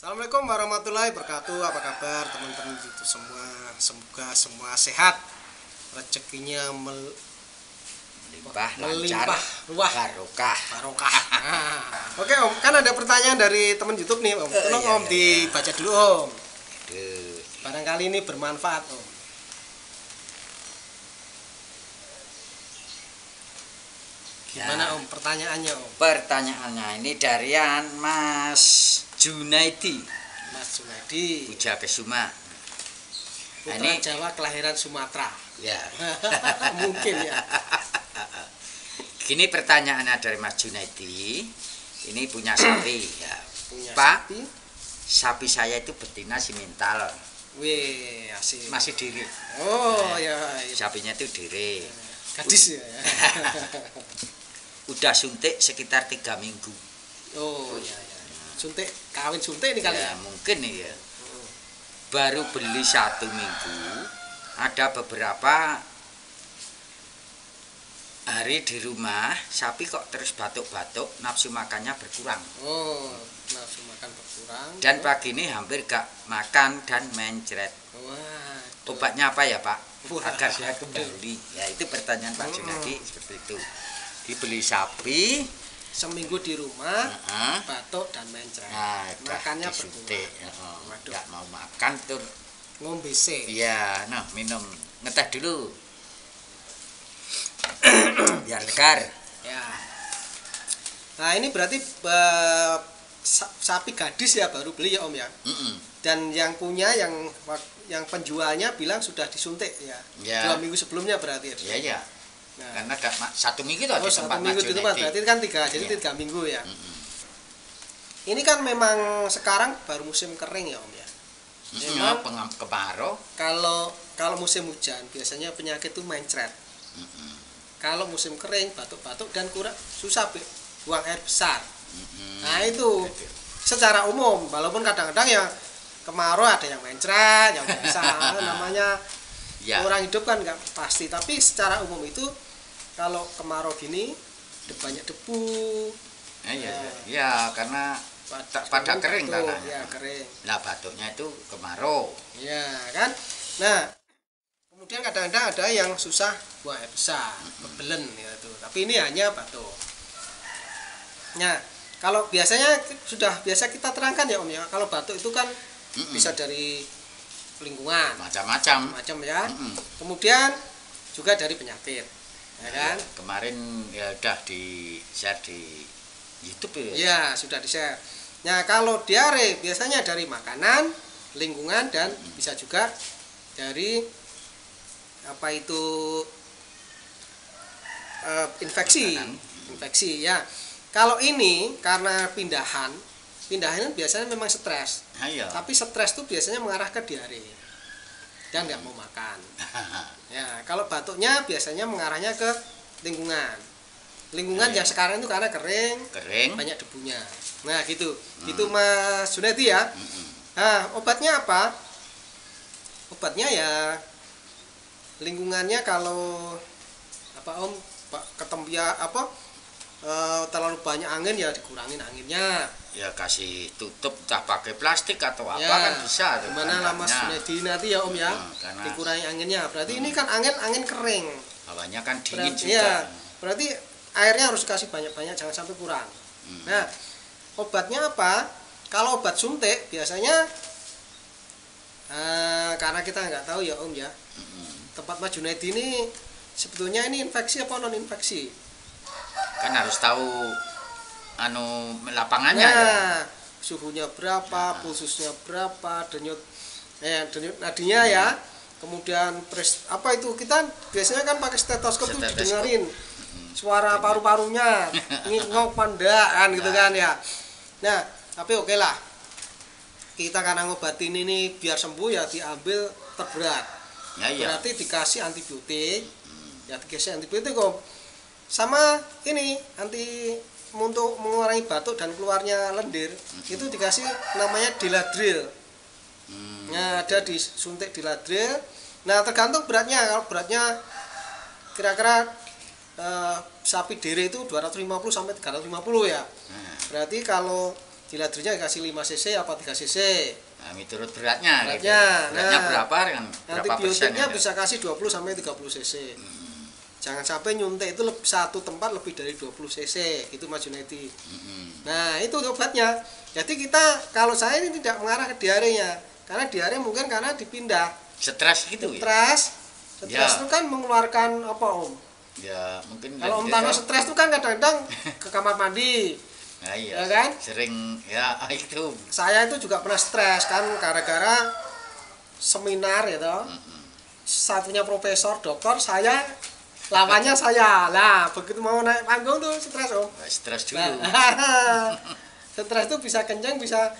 Assalamualaikum warahmatullahi wabarakatuh. Apa kabar teman-teman itu semua? Semoga semua sehat, rezekinya melimpah ruah, barokah. Oke Om, kan ada pertanyaan dari teman YouTube nih Om. Tolong Om dibaca dulu Om. Barangkali ini bermanfaat Om. Gimana Om pertanyaannya Om? Pertanyaannya ini dari Mas Junaidi. Mas Junaidi, Puja Kesuma. putra Ini Jawa kelahiran Sumatera. ya. Mungkin ya. Gini pertanyaannya dari Mas Junaidi. Ini punya sapi ya. Punya Pak, sapi. sapi saya itu betina simental. Wih, asik. Masih diri. Oh ya, Sapinya itu diri. gadis ya. Udah suntik sekitar 3 minggu. Oh ya ya. Suntik, kawin suntik ini kali ya. Ya mungkin nih ya. Baru beli 1 minggu. Ada beberapa hari di rumah sapi kok terus batuk-batuk, nafsu makannya berkurang. Oh, nafsu makan berkurang. Dan pagi ini hampir gak makan dan mencret. Wah, Obatnya apa ya Pak? Wah. Agar saya kembali. Ya itu pertanyaan Pak Junadi seperti itu. Dibeli sapi, seminggu di rumah, heeh. batuk dan mencret. Nah, Makannya disuntik. berkurang. Waduh. Gak mau makan tur. Ngombe sih. Iya, nah minum ngeteh dulu. Biar segar. Ya. Nah, ini berarti sapi gadis ya baru beli ya Om ya. Dan yang punya yang penjualnya bilang sudah disuntik ya. Ya. 2 minggu sebelumnya berarti ya. Iya ya. Nah, Karena ada 1 minggu tuh oh, di 1 tempat minggu di tempat berarti kan 3, jadi Iya. 3 minggu ya. Ini kan memang sekarang baru musim kering ya Om ya. Memang kemarau. kalau musim hujan biasanya penyakit itu mencret. Kalau musim kering batuk-batuk dan kurang susah buang air besar. Nah itu secara umum, walaupun kadang-kadang ya kemarau ada yang mencret, yang bisa namanya Ya. orang hidup kan nggak pasti. Tapi secara umum itu kalau kemarau gini banyak debu. Ya, karena pada kering batuk, tanahnya. ya kering. Nah, batuknya itu kemarau. Ya kan. Nah kemudian kadang-kadang ada yang susah buang air besar, bebelen gitu. Tapi ini hanya batuk. Nah, kalau biasanya sudah biasa kita terangkan ya Om ya. Kalau batuk itu kan bisa dari lingkungan, Macam-macam. macam ya. Kemudian juga dari penyakit, ya kan? Kemarin ya udah di-share di YouTube ya. Iya, sudah di-share. Nah, kalau diare biasanya dari makanan, lingkungan dan bisa juga dari apa itu infeksi. Makanan. Infeksi ya. Kalau ini karena pindahan biasanya memang stres. Iya. Tapi stres itu biasanya mengarah ke diare dan nggak mau makan. Ya, kalau batuknya biasanya mengarahnya ke lingkungan. Lingkungan yang sekarang itu karena kering, banyak debunya. Nah, gitu. Gitu Mas Junaidi ya. Nah, obatnya apa? Obatnya ya lingkungannya kalau apa Om ketempia apa terlalu banyak angin ya dikurangin anginnya. Ya kasih tutup entah pakai plastik atau apa Ya, kan bisa tuh. gimana lah Mas Junaidi nanti ya Om ya. Karena Dikurangi anginnya. Berarti ini kan angin kering. hawanya kan dingin Berarti, juga. ya, berarti airnya harus kasih banyak-banyak, jangan sampai kurang. Nah, obatnya apa? Kalau obat suntik biasanya karena kita nggak tahu ya Om ya. Tempat Mas Junaidi ini sebetulnya ini infeksi apa non infeksi? Kan harus tahu lapangannya ya. Nah, suhunya berapa, pulsusnya berapa, denyut nadinya ya. Kemudian apa itu kita biasanya kan pakai stetoskop tuh didengerin suara paru-parunya ngingok pandak kan gitu kan ya. Nah, tapi oke lah. Kita karena ngobatin ini biar sembuh ya diambil terberat. Ya, iya. Berarti dikasih antibiotik. Ya dikasih antibiotik kok. Sama ini untuk mengurangi batuk dan keluarnya lendir itu dikasih namanya Diladril. Nah, ada disuntik Diladril. Nah, tergantung beratnya. Kalau beratnya kira-kira sapi dere itu 250 sampai 350 ya. Berarti kalau di ladrinya dikasih 5 cc apa 3 cc. Nah, menurut beratnya. Beratnya berapa kan? Berapa persen? Antibiotiknya bisa kasih 20 sampai 30 cc. Jangan sampai nyuntik itu satu tempat lebih dari 20 cc. Itu Mas Junaidi. Nah, itu obatnya. Jadi kita kalau saya ini tidak mengarah ke diarenya. Karena diare mungkin karena dipindah. Stres gitu ya? Stres itu kan mengeluarkan apa Om? Ya mungkin. Kalau Om Tarno stres itu kan kadang-kadang ke kamar mandi. Nah, iya. Ya kan? Sering ya itu. Saya itu juga pernah stres kan gara-gara seminar gitu. Satunya profesor, dokter, saya lawannya saya. Lah, begitu mau naik panggung tuh stres Om. Stres dulu. Stres itu bisa kencang, bisa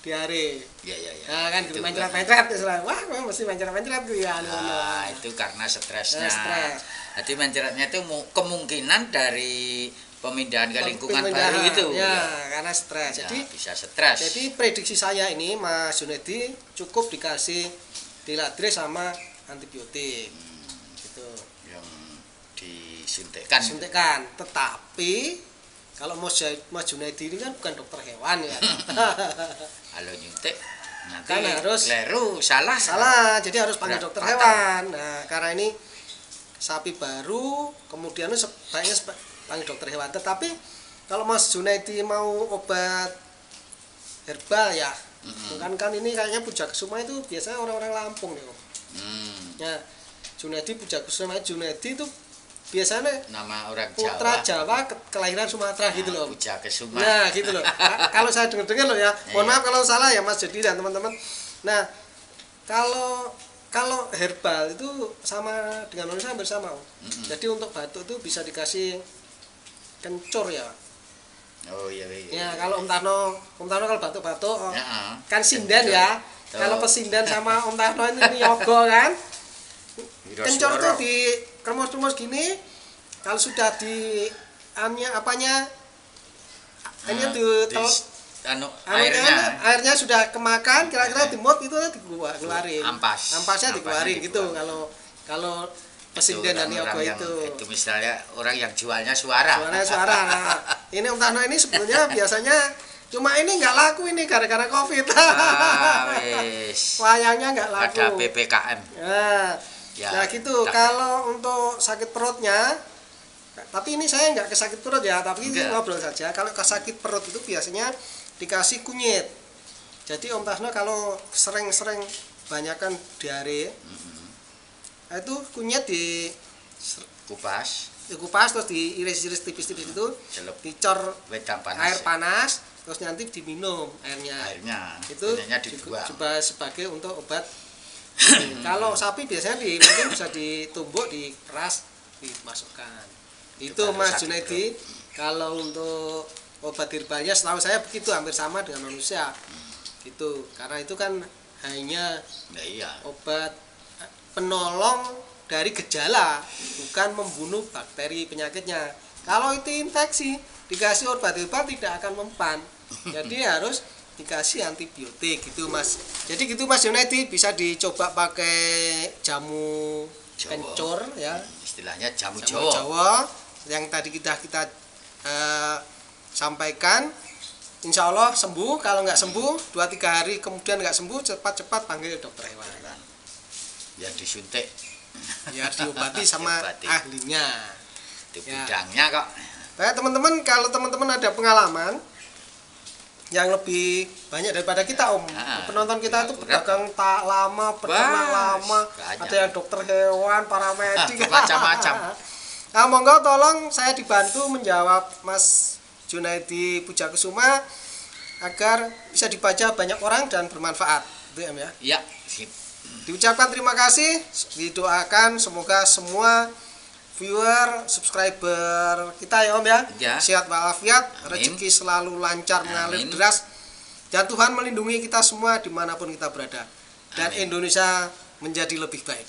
diare. Ya. Nah, kan gitu mencret-mencret istilah. Wah, mesti mencret-mencret gitu ya. Nah, itu karena stresnya. Stres. Jadi mencretnya itu kemungkinan dari pemindahan ke lingkungan baru itu. Ya, karena stres. Ya, jadi bisa stres. Jadi prediksi saya ini Mas Junaidi cukup dikasih diladre sama antibiotik. Gitu. Yang disuntikkan. Suntikan. Tetapi kalau Mas Junaidi ini kan bukan dokter hewan ya. Kalau nyuntik nanti Kan harus keliru, salah. Jadi harus panggil dokter hewan. Nah, karena ini sapi baru, kemudian sebaiknya panggil dokter hewan. Tetapi kalau Mas Junaidi mau obat herbal ya, kan ini kayaknya Pujakusuma itu biasanya orang-orang Lampung nih Om. Ya, Junaidi Pujakusuma Junaidi itu biasanya nama orang putra Jawa kelahiran Sumatera gitu loh. Pujakusuma. Nah, gitu loh. Kalau saya dengar loh ya. Mohon maaf kalau salah ya Mas Jody dan teman-teman. Nah, kalau herbal itu sama dengan manusia hampir sama. Jadi untuk batuk itu bisa dikasih kencur ya. Oh iya. Ya, kalau Om Tarno kalau batuk-batuk Ya, kan sinden ya. Kalau pesinden sama Om Tarno ini yogo kan. Kencur tuh di kremus-kremus gini. Kalau sudah di airnya airnya sudah kemakan, kira-kira dimut itu dikeluarin. Ampasnya dikeluarin gitu. Kalau pesinden dan yogo itu. Itu misalnya orang yang jualnya suara. Nah, ini Om Tarno ini sebetulnya biasanya cuma ini nggak laku ini gara-gara COVID. Wayangnya nggak laku. Ada PPKM. Nah gitu. Kalau untuk sakit perutnya, tapi ini saya nggak ke sakit perut ya, tapi ngobrol saja. Kalau ke sakit perut itu biasanya dikasih kunyit. Jadi Om Tarno kalau sering-sering banyakkan diare, itu kunyit Kupas terus diiris-iris tipis-tipis itu, dicor air panas, terus nanti diminum airnya. Itu coba sebagai untuk obat. Kalau sapi biasanya mungkin bisa ditumbuk, dikeras, dimasukkan. Itu Mas Junaidi. Kalau untuk obat herbalnya setahu saya begitu, hampir sama dengan manusia. Gitu. Karena itu kan hanya obat penolong dari gejala, bukan membunuh bakteri penyakitnya. Kalau itu infeksi, dikasih obat herbal tidak akan mempan. Jadi harus dikasih antibiotik gitu Mas. Jadi gitu Mas Junaidi, bisa dicoba pakai jamu kencur ya. Istilahnya jamu Jawa yang tadi kita sampaikan. Insya Allah sembuh. Kalau nggak sembuh 2-3 hari kemudian nggak sembuh, cepat-cepat panggil dokter hewan. Ya disuntik. Ya diobati sama ahlinya. Itu bidangnya kok. Baik teman-teman, kalau teman-teman ada pengalaman yang lebih banyak daripada kita Om, penonton kita itu pedagang tak lama, peternak lama, ada yang dokter hewan, paramedik, macam-macam. Nah monggo tolong saya dibantu menjawab Mas Junaidi Pujakusuma agar bisa dibaca banyak orang dan bermanfaat, itu ya. Iya, sip. Diucapkan terima kasih, didoakan semoga semua viewer, subscriber kita ya Om ya, sehat walafiat, rezeki selalu lancar mengalir deras, dan Tuhan melindungi kita semua dimanapun kita berada, dan Indonesia menjadi lebih baik.